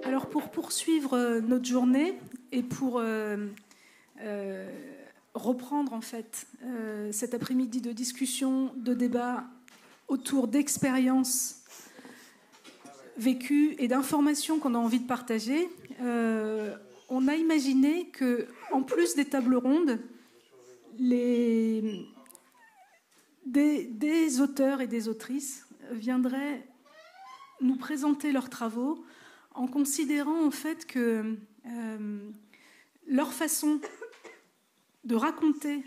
Alors pour poursuivre notre journée et pour reprendre en fait cet après-midi de discussion, de débat autour d'expériences vécues et d'informations qu'on a envie de partager, on a imaginé que, en plus des tables rondes, des auteurs et des autrices viendraient nous présenter leurs travaux en considérant en fait que leur façon de raconter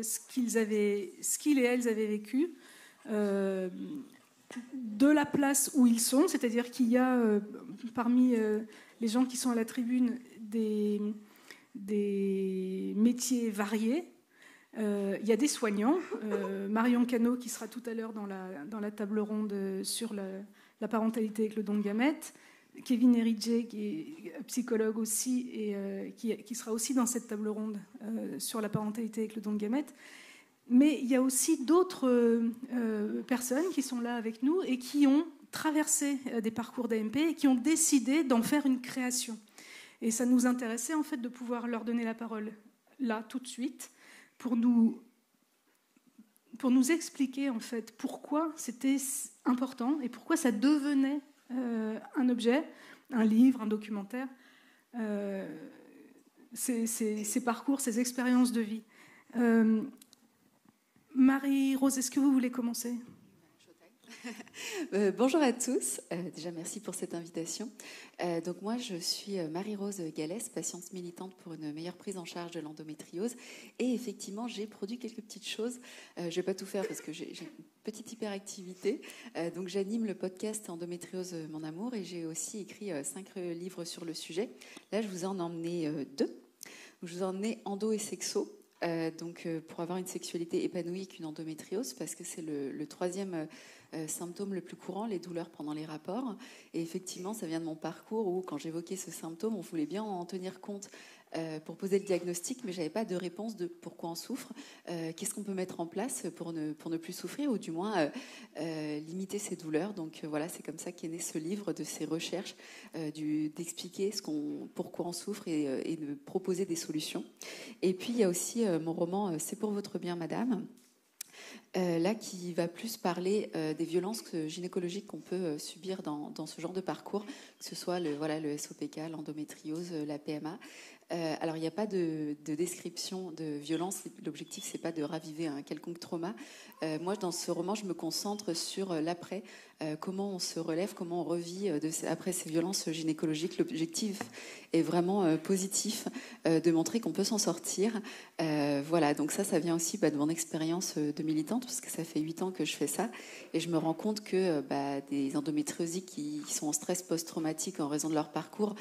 ce qu'ils et elles avaient vécu de la place où ils sont, c'est-à-dire qu'il y a parmi les gens qui sont à la tribune des métiers variés. Il y a des soignants, Marion Cano qui sera tout à l'heure dans la table ronde sur la parentalité avec le don de gamètes, Kevin Eridje qui est psychologue aussi et qui sera aussi dans cette table ronde sur la parentalité avec le don de gamètes. Mais il y a aussi d'autres personnes qui sont là avec nous et qui ont traversé des parcours d'AMP et qui ont décidé d'en faire une création. Et ça nous intéressait en fait de pouvoir leur donner la parole là, tout de suite, pour nous expliquer en fait pourquoi c'était important et pourquoi ça devenait un objet, un livre, un documentaire, ces parcours, ces expériences de vie. Marie-Rose, est-ce que vous voulez commencer ? Bonjour à tous. Déjà, merci pour cette invitation. Donc moi, je suis Marie-Rose Gallès, patiente militante pour une meilleure prise en charge de l'endométriose. Et effectivement, j'ai produit quelques petites choses. Je ne vais pas tout faire parce que j'ai une petite hyperactivité. Donc j'anime le podcast Endométriose Mon Amour et j'ai aussi écrit 5 livres sur le sujet. Là, je vous en ai emmené 2. Je vous en ai emmené Endo et Sexo. Pour avoir une sexualité épanouie qu'une endométriose, parce que c'est le troisième symptôme le plus courant, les douleurs pendant les rapports. Et effectivement, ça vient de mon parcours où, quand j'évoquais ce symptôme, on voulait bien en tenir compte pour poser le diagnostic, mais je n'avais pas de réponse de pourquoi on souffre, qu'est-ce qu'on peut mettre en place pour ne plus souffrir, ou du moins limiter ces douleurs. Donc voilà, c'est comme ça qu'est né ce livre, de ces recherches, d'expliquer pourquoi on souffre et de proposer des solutions. Et puis il y a aussi mon roman C'est pour votre bien, madame, là qui va plus parler des violences gynécologiques qu'on peut subir dans ce genre de parcours, que ce soit le SOPK, l'endométriose, la PMA. Alors, il n'y a pas de description de violence. L'objectif, c'est pas de raviver un quelconque trauma. Moi, dans ce roman, je me concentre sur l'après, comment on se relève, comment on revit après ces violences gynécologiques. L'objectif est vraiment positif, de montrer qu'on peut s'en sortir. Voilà, donc ça vient aussi de mon expérience de militante, parce que ça fait 8 ans que je fais ça, et je me rends compte que des endométriosiques qui sont en stress post-traumatique en raison de leur parcours,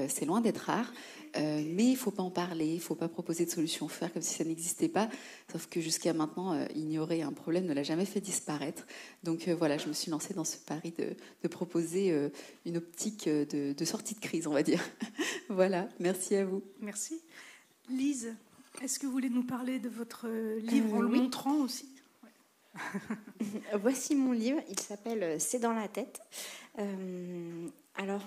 c'est loin d'être rare. Mais il ne faut pas en parler, il ne faut pas proposer de solution, faire comme si ça n'existait pas, sauf que jusqu'à maintenant, ignorer un problème ne l'a jamais fait disparaître. Donc voilà, je me suis lancée dans ce pari de proposer une optique de sortie de crise, on va dire. Voilà, merci à vous. Merci. Lise, est-ce que vous voulez nous parler de votre livre en le montrant aussi ? Voici mon livre, il s'appelle « C'est dans la tête ». Alors,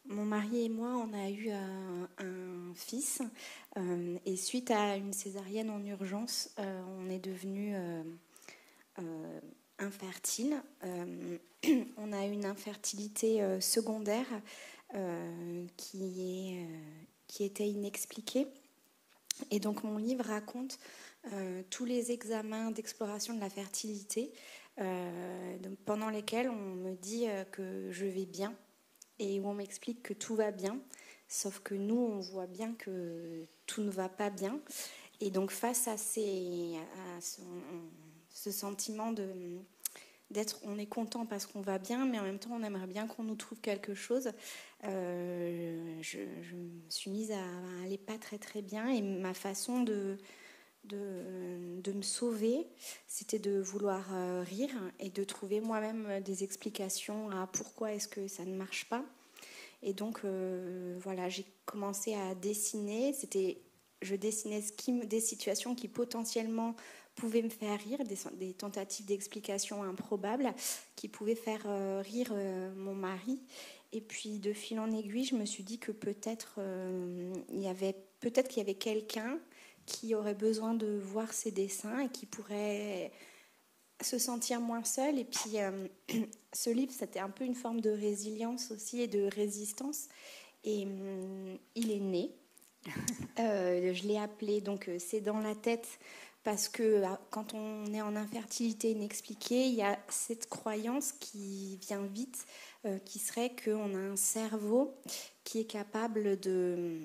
mon mari et moi, on a eu un fils et suite à une césarienne en urgence, on est devenu infertile. On a une infertilité secondaire qui était inexpliquée. Et donc mon livre raconte tous les examens d'exploration de la fertilité pendant lesquels on me dit que je vais bien, et où on m'explique que tout va bien, sauf que nous, on voit bien que tout ne va pas bien. Et donc, face à ce sentiment d'être, on est content parce qu'on va bien, mais en même temps, on aimerait bien qu'on nous trouve quelque chose, je me suis mise à aller pas très très bien, et ma façon de me sauver, c'était de vouloir rire et de trouver moi-même des explications à pourquoi est-ce que ça ne marche pas. Et donc voilà, j'ai commencé à dessiner. Je dessinais des situations qui potentiellement pouvaient me faire rire, des tentatives d'explication improbables qui pouvaient faire rire mon mari. Et puis, de fil en aiguille, je me suis dit que peut-être qu'il y avait quelqu'un qui aurait besoin de voir ces dessins et qui pourrait se sentir moins seul. Et puis, ce livre, c'était un peu une forme de résilience aussi et de résistance. Et il est né. Je l'ai appelé, donc c'est dans la tête, parce que quand on est en infertilité inexpliquée, il y a cette croyance qui vient vite, qui serait qu'on a un cerveau qui est capable de,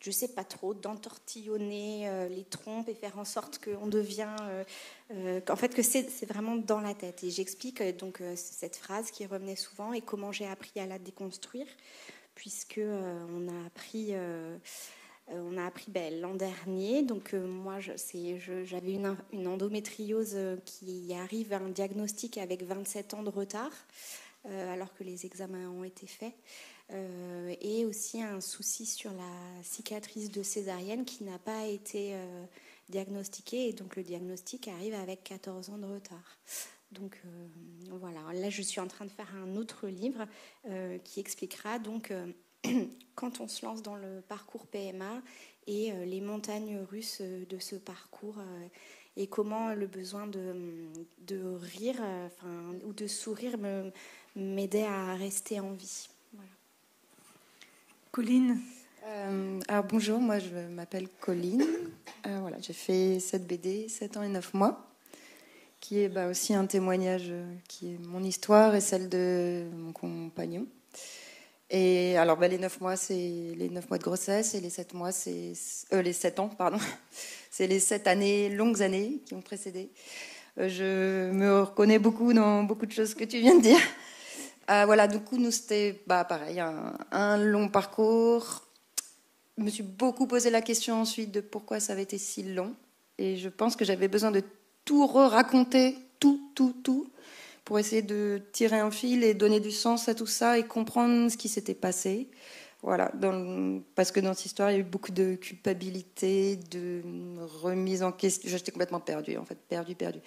je sais pas trop, d'entortillonner les trompes et faire en sorte qu'on devient, qu'en fait que c'est vraiment dans la tête. Et j'explique donc cette phrase qui revenait souvent et comment j'ai appris à la déconstruire, puisque on a appris l'an dernier. Donc moi, j'avais une endométriose qui arrive à un diagnostic avec 27 ans de retard, alors que les examens ont été faits. Et aussi un souci sur la cicatrice de césarienne qui n'a pas été diagnostiquée. Et donc le diagnostic arrive avec 14 ans de retard. Donc voilà, là je suis en train de faire un autre livre qui expliquera donc quand on se lance dans le parcours PMA et les montagnes russes de ce parcours et comment le besoin de rire ou de sourire m'aidait à rester en vie. Voilà. Colline. Alors bonjour, moi je m'appelle Colline. Voilà, j'ai fait cette BD 7 ans et 9 mois, qui est aussi un témoignage qui est mon histoire et celle de mon compagnon. Et alors les 9 mois, c'est les 9 mois de grossesse, et les 7 mois, c'est les 7 ans, pardon. C'est les 7 années, longues années qui ont précédé. Je me reconnais beaucoup dans beaucoup de choses que tu viens de dire. Voilà, du coup, nous, c'était pareil, un long parcours. Je me suis beaucoup posé la question ensuite de pourquoi ça avait été si long. Et je pense que j'avais besoin de tout raconter, tout, pour essayer de tirer un fil et donner du sens à tout ça et comprendre ce qui s'était passé. Voilà, parce que dans cette histoire, il y a eu beaucoup de culpabilité, de remise en question. J'étais complètement perdue, en fait, perdue.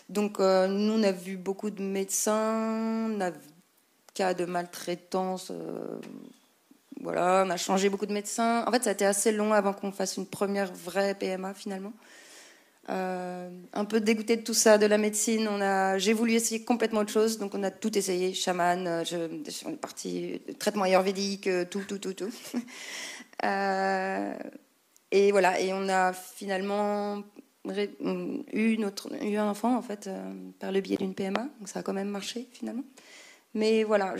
Donc, nous, on a vu beaucoup de médecins, on a vu cas de maltraitance. Voilà, on a changé beaucoup de médecins. En fait, ça a été assez long avant qu'on fasse une première vraie PMA, finalement. Un peu dégoûtée de tout ça, de la médecine. J'ai voulu essayer complètement autre chose, donc on a tout essayé, chaman, on est parti, traitement ayurvédique, tout. Et voilà, et on a finalement eu un enfant en fait par le biais d'une PMA, donc ça a quand même marché finalement. Mais voilà,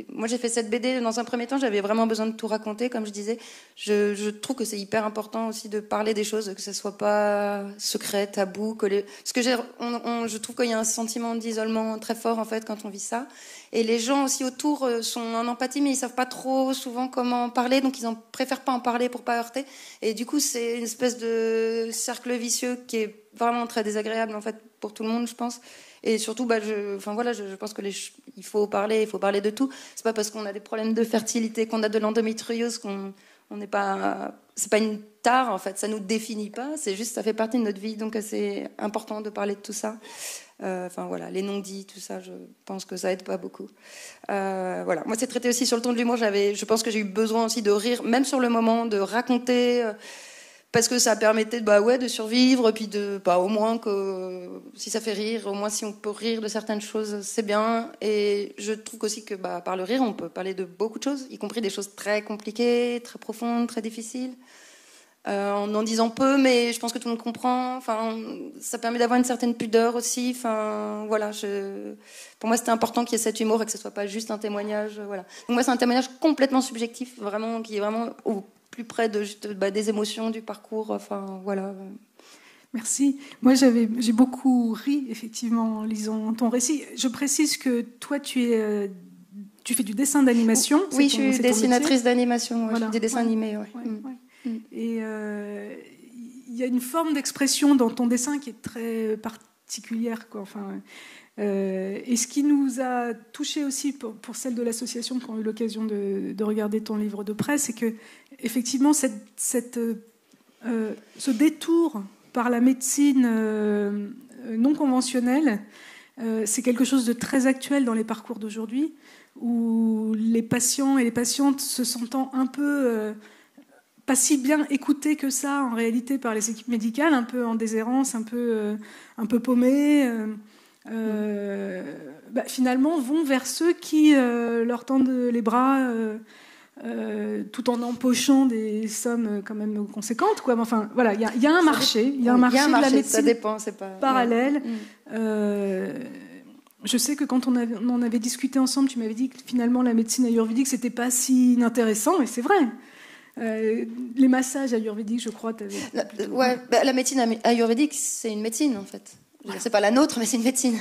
moi j'ai fait cette BD dans un premier temps, j'avais vraiment besoin de tout raconter, comme je disais. Je trouve que c'est hyper important aussi de parler des choses, que ce soit pas secret, tabou. Parce que je trouve qu'il y a un sentiment d'isolement très fort en fait quand on vit ça. Et les gens aussi autour sont en empathie, mais ils savent pas trop souvent comment en parler, donc ils préfèrent pas en parler pour pas heurter. Et du coup, c'est une espèce de cercle vicieux qui est vraiment très désagréable en fait pour tout le monde, je pense. Et surtout, je pense que il faut parler de tout. C'est pas parce qu'on a des problèmes de fertilité, qu'on a de l'endométriose, qu'on n'est pas. C'est pas une tare en fait. Ça nous définit pas. C'est juste, ça fait partie de notre vie. Donc c'est important de parler de tout ça. Les non-dits, tout ça, je pense que ça aide pas beaucoup. Voilà. Moi, c'est traité aussi sur le ton de l'humour. Je pense que j'ai eu besoin aussi de rire, même sur le moment, de raconter. Parce que ça permettait de survivre, puis au moins que si ça fait rire, au moins si on peut rire de certaines choses, c'est bien. Et je trouve aussi que par le rire, on peut parler de beaucoup de choses, y compris des choses très compliquées, très profondes, très difficiles, en disant peu, mais je pense que tout le monde comprend. Enfin, ça permet d'avoir une certaine pudeur aussi. Enfin, voilà, pour moi, c'était important qu'il y ait cet humour et que ce soit pas juste un témoignage. Voilà. Donc moi, c'est un témoignage complètement subjectif, vraiment, qui est vraiment plus près des émotions, du parcours, enfin voilà. Merci. Moi, j'ai beaucoup ri, effectivement, en lisant ton récit. Je précise que toi, tu fais du dessin d'animation. Oui, je suis dessinatrice d'animation, voilà. Je fais des dessins animés. Ouais. Et il y a une forme d'expression dans ton dessin qui est très particulière, quoi. Enfin, et ce qui nous a touché aussi pour celles de l'association qui ont eu l'occasion de regarder ton livre de presse, c'est que effectivement ce détour par la médecine non conventionnelle. C'est quelque chose de très actuel dans les parcours d'aujourd'hui, où les patients et les patientes se sentant un peu pas si bien écoutés que ça en réalité par les équipes médicales, un peu en déshérence, un peu paumés, finalement vont vers ceux qui leur tendent les bras tout en empochant des sommes quand même conséquentes, quoi. Enfin, voilà, il y a un marché, il y a un marché de la médecine ça dépend, c'est pas parallèle. Je sais que quand on en avait discuté ensemble, tu m'avais dit que finalement la médecine ayurvédique c'était pas si inintéressant, et c'est vrai. Les massages ayurvédiques, je crois, la médecine ayurvédique, c'est une médecine en fait. C'est pas la nôtre, mais c'est une médecine.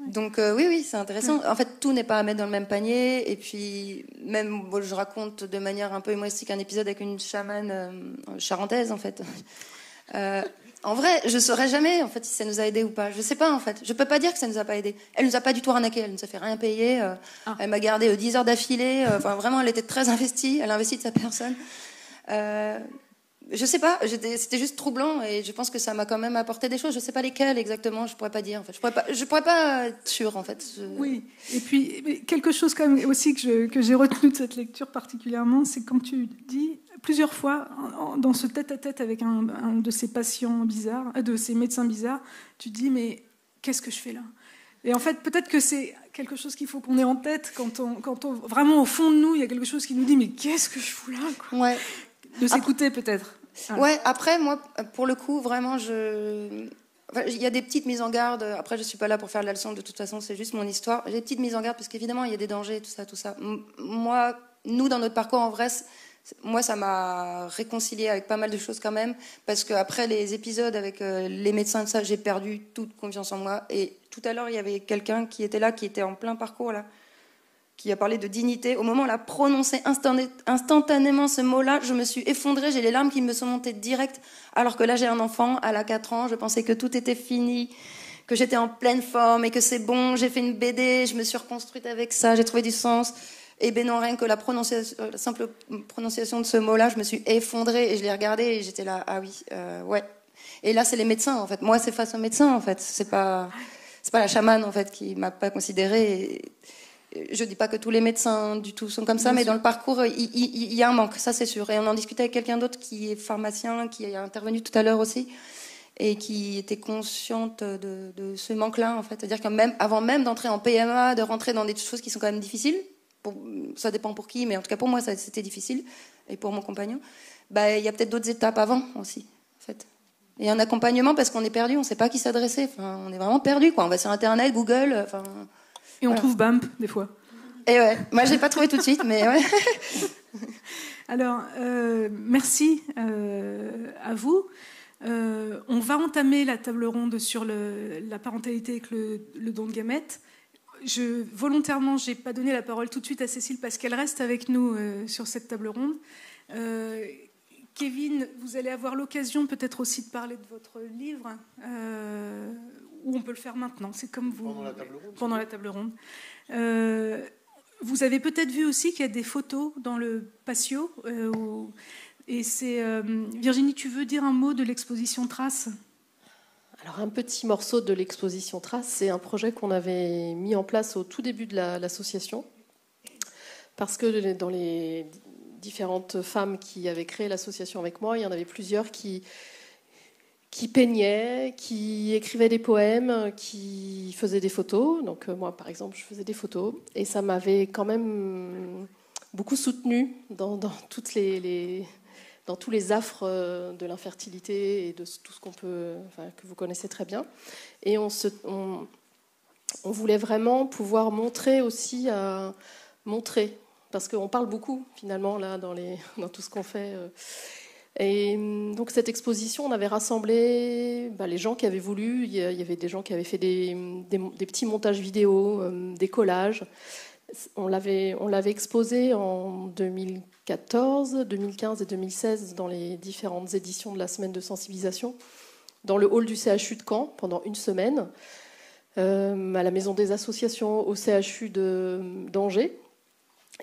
Donc oui, c'est intéressant. En fait, tout n'est pas à mettre dans le même panier. Et puis, même, je raconte de manière un peu humoristique un épisode avec une chamane charentaise, en fait. En vrai, je saurais jamais, en fait, si ça nous a aidés ou pas. Je sais pas, en fait. Je peux pas dire que ça nous a pas aidés. Elle nous a pas du tout arnaqué. Elle nous a fait rien payer. Elle m'a gardé 10 heures d'affilée. Enfin, vraiment, elle était très investie. Elle a investi de sa personne. Je sais pas, c'était juste troublant et je pense que ça m'a quand même apporté des choses. Je sais pas lesquelles exactement, je pourrais pas dire en fait. Je pourrais pas être sûre en fait. Oui, et puis quelque chose quand même aussi que j'ai retenu de cette lecture particulièrement, c'est quand tu dis plusieurs fois dans ce tête-à-tête avec un de ces patients bizarres, de ces médecins bizarres, tu dis mais qu'est-ce que je fais là? Et en fait, peut-être que c'est quelque chose qu'il faut qu'on ait en tête quand on vraiment au fond de nous, il y a quelque chose qui nous dit mais qu'est-ce que je fous là, quoi. Ouais. De s'écouter peut-être. Ouais, après, moi, pour le coup, vraiment, il y a des petites mises en garde. Après, je suis pas là pour faire de la leçon, de toute façon, c'est juste mon histoire. J'ai des petites mises en garde, parce qu'évidemment, il y a des dangers, tout ça. Moi, nous, dans notre parcours, en vrai, moi, ça m'a réconcilié avec pas mal de choses quand même, parce qu'après les épisodes avec les médecins de ça, j'ai perdu toute confiance en moi. Et tout à l'heure, il y avait quelqu'un qui était là, qui était en plein parcours, là, qui a parlé de dignité. Au moment où elle a prononcé instantanément ce mot-là, je me suis effondrée, j'ai les larmes qui me sont montées direct, alors que là j'ai un enfant, elle a 4 ans, je pensais que tout était fini, que j'étais en pleine forme et que c'est bon, j'ai fait une BD, je me suis reconstruite avec ça, j'ai trouvé du sens. Et ben non, rien que la simple prononciation de ce mot-là, je me suis effondrée et je l'ai regardé et j'étais là, ah oui, ouais. Et là c'est les médecins en fait, moi c'est face aux médecins en fait, c'est pas la chamane en fait qui m'a pas considérée. Je dis pas que tous les médecins du tout sont comme ça, mais dans le parcours, il y a un manque, ça c'est sûr. Et on en discutait avec quelqu'un d'autre qui est pharmacien, qui est intervenu tout à l'heure aussi, et qui était consciente de ce manque-là, en fait. C'est-à-dire qu'avant même d'entrer en PMA, de rentrer dans des choses qui sont quand même difficiles, ça dépend pour qui, mais en tout cas pour moi, c'était difficile, et pour mon compagnon, il y a peut-être d'autres étapes avant aussi, en fait. Et un accompagnement, parce qu'on est perdu, on ne sait pas à qui s'adresser. Enfin, on est vraiment perdu, quoi. On va sur Internet, Google, enfin... Et on trouve BAMP, des fois. Et ouais, moi je l'ai pas trouvé tout de suite, mais ouais. Alors, merci à vous. On va entamer la table ronde sur la parentalité avec le don de gamètes. Volontairement, je n'ai pas donné la parole tout de suite à Cécile parce qu'elle reste avec nous sur cette table ronde. Kevin, vous allez avoir l'occasion peut-être aussi de parler de votre livre. Ou on peut le faire maintenant, c'est comme vous. Pendant la table ronde. Vous avez peut-être vu aussi qu'il y a des photos dans le patio. Et c'est Virginie, tu veux dire un mot de l'exposition Traces ? Alors un petit morceau de l'exposition Traces, c'est un projet qu'on avait mis en place au tout début de l'association, parce que dans les différentes femmes qui avaient créé l'association avec moi, il y en avait plusieurs qui peignaient, qui écrivaient des poèmes, qui faisaient des photos. Donc moi, par exemple, je faisais des photos. Et ça m'avait quand même beaucoup soutenue dans tous les affres de l'infertilité et de tout ce que vous connaissez très bien. Et on voulait vraiment pouvoir montrer aussi, parce qu'on parle beaucoup, finalement, là, dans tout ce qu'on fait. Et donc cette exposition, on avait rassemblé les gens qui avaient voulu. Il y avait des gens qui avaient fait des petits montages vidéo, des collages. On l'avait exposé en 2014, 2015 et 2016 dans les différentes éditions de la semaine de sensibilisation, dans le hall du CHU de Caen pendant une semaine, à la maison des associations, au CHU d'Angers.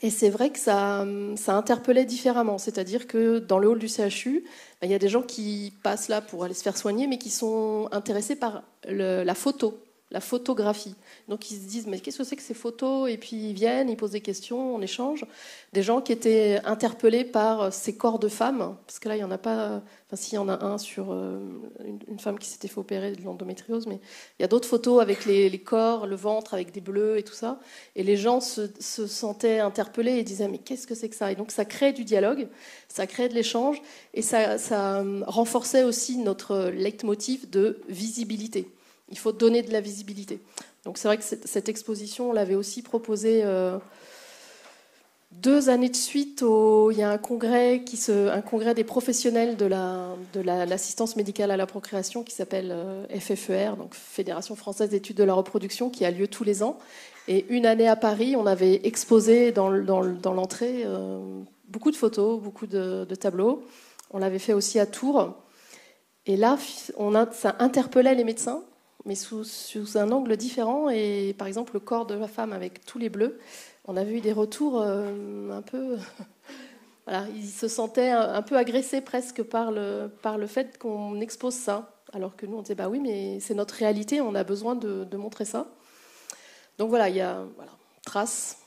Et c'est vrai que ça interpellait différemment. C'est-à-dire que dans le hall du CHU, il y a des gens qui passent là pour aller se faire soigner, mais qui sont intéressés par la photo, la photographie. Donc ils se disent, mais qu'est-ce que c'est que ces photos? Et puis ils viennent, ils posent des questions, on échange. Des gens qui étaient interpellés par ces corps de femmes, parce que là, il n'y en a pas... Enfin, s'il y en a un sur une femme qui s'était fait opérer de l'endométriose, mais il y a d'autres photos avec les corps, le ventre, avec des bleus et tout ça. Et les gens se sentaient interpellés et disaient, mais qu'est-ce que c'est que ça? Et donc ça crée du dialogue, ça crée de l'échange, et ça renforçait aussi notre leitmotiv de visibilité. Il faut donner de la visibilité. Donc c'est vrai que cette exposition, on l'avait aussi proposée 2 années de suite. Il y a un congrès des professionnels de l'assistance médicale à la procréation qui s'appelle FFER, donc Fédération française d'études de la reproduction, qui a lieu tous les ans. Et une année à Paris, on avait exposé dans l'entrée beaucoup de photos, beaucoup de tableaux. On l'avait fait aussi à Tours. Et là, ça interpellait les médecins, mais sous un angle différent. Et par exemple, le corps de la femme avec tous les bleus, on avait eu des retours un peu... Voilà, ils se sentaient un peu agressés presque par le fait qu'on expose ça. Alors que nous, on disait, bah oui, mais c'est notre réalité, on a besoin de montrer ça. Donc voilà, il y a trace.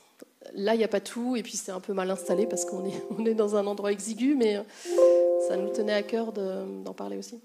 Là, il n'y a pas tout, et puis c'est un peu mal installé parce qu'on est dans un endroit exigu, mais ça nous tenait à cœur d'en parler aussi.